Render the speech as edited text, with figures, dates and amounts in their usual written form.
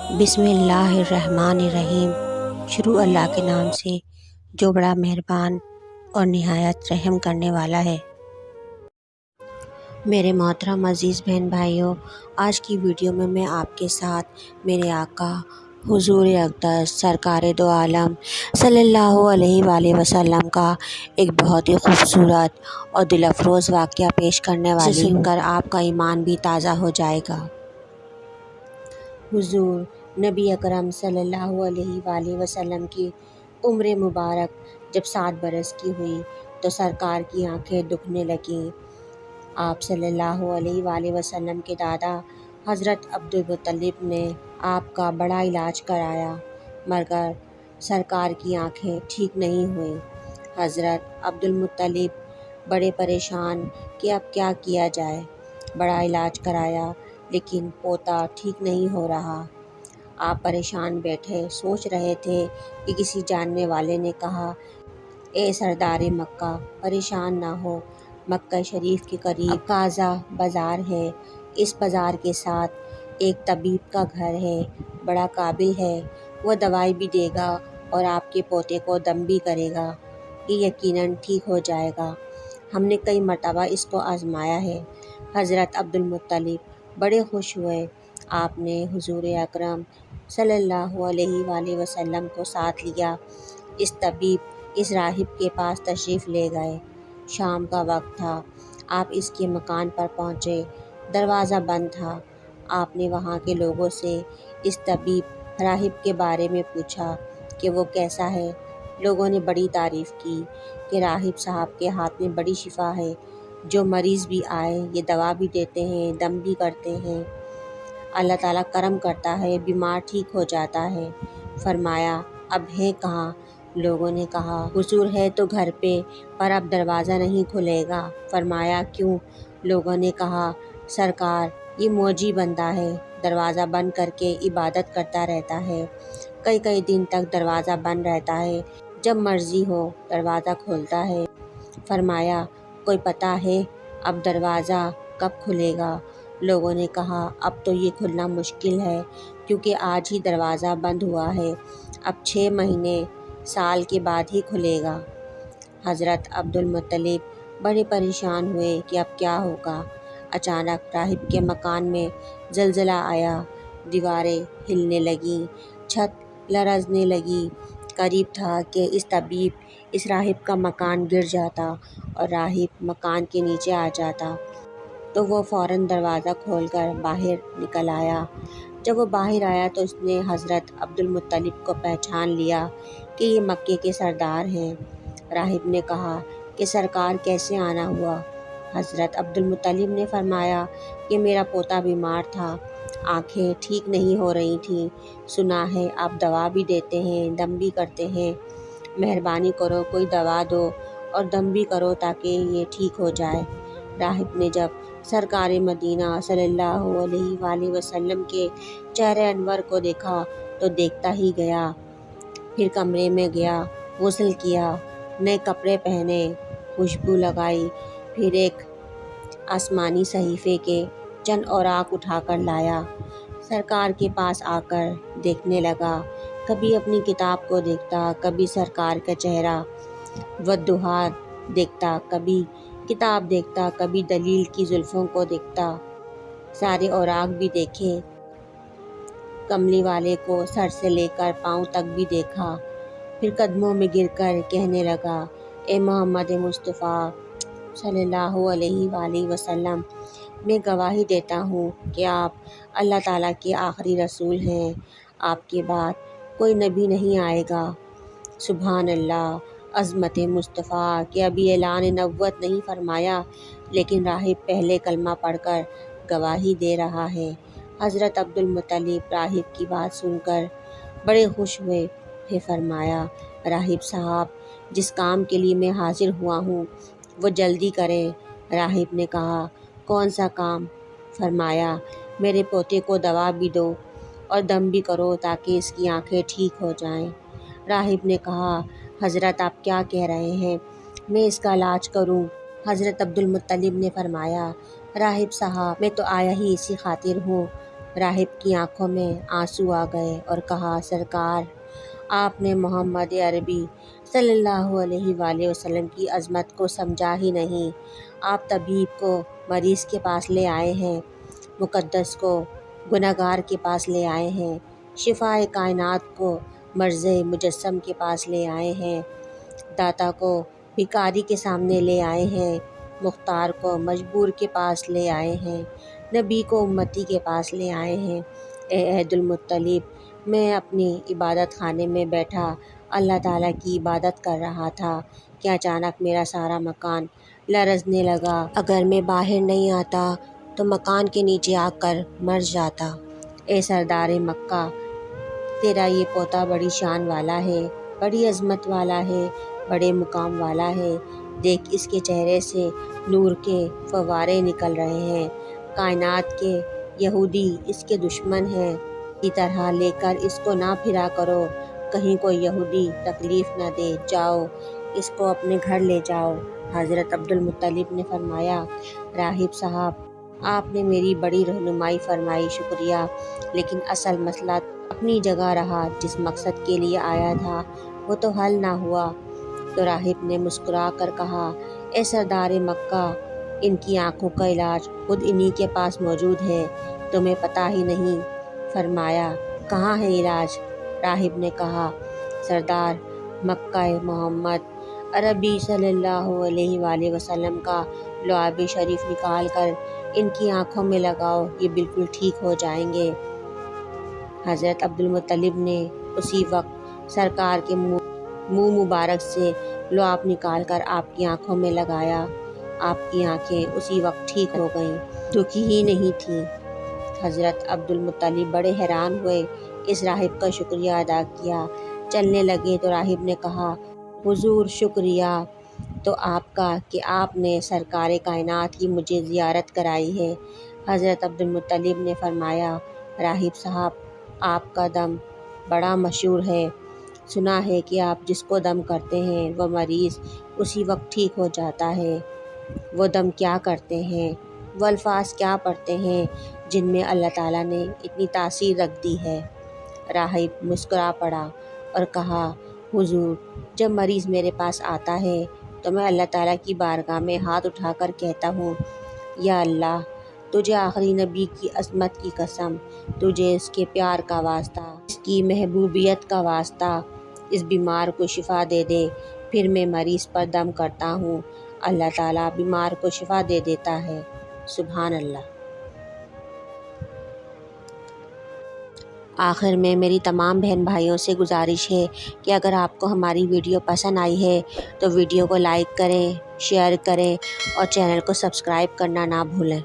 بسم اللہ الرحمن الرحیم۔ شروع اللہ کے نام سے جو بڑا مہربان اور نہایت رحم کرنے والا ہے۔ میرے محترم عزیز بہن بھائیوں، آج کی ویڈیو میں آپ کے ساتھ میرے آقا حضور اقدس سرکار دو عالم صلی اللہ علیہ وآلہ وسلم کا ایک بہت ہی خوبصورت اور دل افروز واقعہ پیش کرنے والی ہوں، جسے سن کر آپ کا ایمان بھی تازہ ہو جائے گا۔ حضور نبی اکرم صلی اللہ علیہ وآلہ وسلم کی عمر مبارک جب 7 برس کی ہوئی تو سرکار کی آنکھیں دکھنے لگیں۔ آپ صلی اللہ علیہ وآلہ وسلم کے دادا حضرت عبدالمطلب نے آپ کا بڑا علاج کرایا مگر سرکار کی آنکھیں ٹھیک نہیں ہوئیں۔ حضرت عبدالمطلب بڑے پریشان کہ اب کیا کیا جائے، بڑا علاج کرایا لیکن پوتا ٹھیک نہیں ہو رہا۔ آپ پریشان بیٹھے سوچ رہے تھے کہ کسی جاننے والے نے کہا، اے سردار مکہ پریشان نہ ہو، مکہ شریف کے قریب کازا بازار ہے، اس بازار کے ساتھ ایک طبیب کا گھر ہے، بڑا قابل ہے، وہ دوائی بھی دے گا اور آپ کے پوتے کو دم بھی کرے گا، یہ یقیناً ٹھیک ہو جائے گا، ہم نے کئی مرتبہ اس کو آزمایا ہے۔ حضرت عبدالمطلب بڑے خوش ہوئے۔ آپ نے حضور اکرم صلی اللہ علیہ وآلہ وسلم کو ساتھ لیا۔ اس طبیب، اس راہب کے پاس تشریف لے گئے۔ شام کا وقت تھا، آپ اس کے مکان پر پہنچے، دروازہ بند تھا۔ آپ نے وہاں کے لوگوں سے اس طبیب راہب کے بارے میں پوچھا کہ وہ کیسا ہے۔ لوگوں نے بڑی تعریف کی کہ راہب صاحب کے ہاتھ میں بڑی شفا ہے، جو مریض بھی آئے یہ دوا بھی دیتے ہیں، دم بھی کرتے ہیں، اللہ تعالیٰ کرم کرتا ہے، بیمار ٹھیک ہو جاتا ہے۔ فرمایا، اب ہے کہاں؟ لوگوں نے کہا، حضور ہے تو گھر پہ پر اب دروازہ نہیں کھلے گا۔ فرمایا، کیوں؟ لوگوں نے کہا، سرکار یہ موجی بندہ ہے، دروازہ بند کر کے عبادت کرتا رہتا ہے، کئی دن تک دروازہ بند رہتا ہے، جب مرضی ہو دروازہ کھولتا ہے۔ فرمایا، کوئی پتہ ہے اب دروازہ کب کھلے گا؟ لوگوں نے کہا، اب تو یہ کھلنا مشکل ہے کیونکہ آج ہی دروازہ بند ہوا ہے، اب 6 مہینے سال کے بعد ہی کھلے گا۔ حضرت عبدالمطلب بڑے پریشان ہوئے کہ اب کیا ہوگا۔ اچانک راہب کے مکان میں زلزلہ آیا، دیواریں ہلنے لگیں، چھت لرزنے لگی۔ قریب تھا کہ اس طبیب، اس راہب کا مکان گر جاتا اور راہب مکان کے نیچے آ جاتا، تو وہ فوراً دروازہ کھول کر باہر نکل آیا۔ جب وہ باہر آیا تو اس نے حضرت عبدالمطلب کو پہچان لیا کہ یہ مکے کے سردار ہیں۔ راہب نے کہا کہ سرکار کیسے آنا ہوا؟ حضرت عبدالمطلب نے فرمایا کہ میرا پوتا بیمار تھا، آنکھیں ٹھیک نہیں ہو رہی تھیں، سنا ہے آپ دوا بھی دیتے ہیں، دم بھی کرتے ہیں، مہربانی کرو کوئی دوا دو اور دم بھی کرو تاکہ یہ ٹھیک ہو جائے۔ راہب نے جب سرکار مدینہ صلی اللہ علیہ وآلہ وسلم کے چہرے انور کو دیکھا تو دیکھتا ہی گیا، پھر کمرے میں گیا، غسل کیا، نئے کپڑے پہنے، خوشبو لگائی، پھر ایک آسمانی صحیفے کے چند اوراق اٹھا کر لایا، سرکار کے پاس آ کر دیکھنے لگا، کبھی اپنی کتاب کو دیکھتا، کبھی سرکار کا چہرہ والضحیٰ دیکھتا، کبھی کتاب دیکھتا، کبھی دلیل کی زلفوں کو دیکھتا، سارے اوراق بھی دیکھے، کملی والے کو سر سے لے کر پاؤں تک بھی دیکھا، پھر قدموں میں گر کر کہنے لگا، اے محمد مصطفیٰ صلی اللہ علیہ وآلہ وسلم، میں گواہی دیتا ہوں کہ آپ اللہ تعالیٰ کے آخری رسول ہیں، آپ کے بعد کوئی نبی نہیں آئے گا۔ سبحان اللہ، عظمت مصطفیٰ کہ ابھی اعلان نبوت نہیں فرمایا لیکن راہب پہلے کلمہ پڑھ کر گواہی دے رہا ہے۔ حضرت عبدالمطلب راہب کی بات سن کر بڑے خوش ہوئے، پھر فرمایا، راہب صاحب جس کام کے لیے میں حاضر ہوا ہوں وہ جلدی کریں۔ راہب نے کہا، کون سا کام؟ فرمایا، میرے پوتے کو دوا بھی دو اور دم بھی کرو تاکہ اس کی آنکھیں ٹھیک ہو جائیں۔ راہب نے کہا، حضرت آپ کیا کہہ رہے ہیں، میں اس کا علاج کروں؟ حضرت عبدالمطلب نے فرمایا، راہب صاحب میں تو آیا ہی اسی خاطر ہوں، راہب کی آنکھوں میں آنسو آ گئے اور کہا، سرکار، آپ نے محمد عربی صلی اللہ علیہ وآلہ وسلم کی عظمت کو سمجھا ہی نہیں۔ آپ طبیب کو مریض کے پاس لے آئے ہیں، مقدس کو گنہگار کے پاس لے آئے ہیں، شفائے کائنات کو مرض مجسم کے پاس لے آئے ہیں، داتا کو بھکاری کے سامنے لے آئے ہیں، مختار کو مجبور کے پاس لے آئے ہیں، نبی کو امتی کے پاس لے آئے ہیں۔ اے عبد المطلب، میں اپنی عبادت خانے میں بیٹھا اللہ تعالیٰ کی عبادت کر رہا تھا کہ اچانک میرا سارا مکان لرزنے لگا۔ اگر میں باہر نہیں آتا تو مکان کے نیچے آ کر مر جاتا۔ اے سردار مکہ، تیرا یہ پوتا بڑی شان والا ہے، بڑی عظمت والا ہے، بڑے مقام والا ہے۔ دیکھ، اس کے چہرے سے نور کے فوارے نکل رہے ہیں۔ کائنات کے یہودی اس کے دشمن ہیں، کی طرح لے کر اس کو نہ پھرا کرو، کہیں کوئی یہودی تکلیف نہ دے۔ جاؤ، اس کو اپنے گھر لے جاؤ۔ حضرت عبد المطلب نے فرمایا، راہب صاحب، آپ نے میری بڑی رہنمائی فرمائی، شکریہ، لیکن اصل مسئلہ اپنی جگہ رہا۔ جس مقصد کے لیے آیا تھا وہ تو حل نہ ہوا۔ تو راہب نے مسکرا کر کہا، اے سردار مکہ، ان کی آنکھوں کا علاج خود انہی کے پاس موجود ہے، تمہیں پتہ ہی نہیں۔ فرمایا، کہاں ہے علاج؟ راہب نے کہا، سردار مکہ محمد عربی صلی اللہ علیہ وآلہ وسلم کا لعاب شریف نکال کر ان کی آنکھوں میں لگاؤ، یہ بالکل ٹھیک ہو جائیں گے۔ حضرت عبد المطلب نے اسی وقت سرکار کے منہ مبارک سے لعاب نکال کر آپ کی آنکھوں میں لگایا۔ آپ کی آنکھیں اسی وقت ٹھیک ہو گئیں، دکھی ہی نہیں تھیں۔ حضرت عبد المطلب بڑے حیران ہوئے، اس راہب کا شکریہ ادا کیا، چلنے لگے تو راہب نے کہا، حضور، شکریہ تو آپ کا کہ آپ نے سرکار کائنات کی مجھے زیارت کرائی ہے۔ حضرت عبد المطلب نے فرمایا، راہب صاحب، آپ کا دم بڑا مشہور ہے، سنا ہے کہ آپ جس کو دم کرتے ہیں وہ مریض اسی وقت ٹھیک ہو جاتا ہے۔ وہ دم کیا کرتے ہیں، وہ الفاظ کیا پڑھتے ہیں جن میں اللہ تعالیٰ نے اتنی تاثیر رکھ دی ہے؟ راہب مسکرا پڑا اور کہا، حضور، جب مریض میرے پاس آتا ہے تو میں اللہ تعالیٰ کی بارگاہ میں ہاتھ اٹھا کر کہتا ہوں، یا اللہ، تجھے آخری نبی کی عظمت کی قسم، تجھے اس کے پیار کا واسطہ، اس کی محبوبیت کا واسطہ، اس بیمار کو شفا دے دے۔ پھر میں مریض پر دم کرتا ہوں، اللہ تعالیٰ بیمار کو شفا دے دیتا ہے۔ سبحان اللہ۔ آخر میں میری تمام بہن بھائیوں سے گزارش ہے کہ اگر آپ کو ہماری ویڈیو پسند آئی ہے تو ویڈیو کو لائک کریں، شیئر کریں اور چینل کو سبسکرائب کرنا نہ بھولیں۔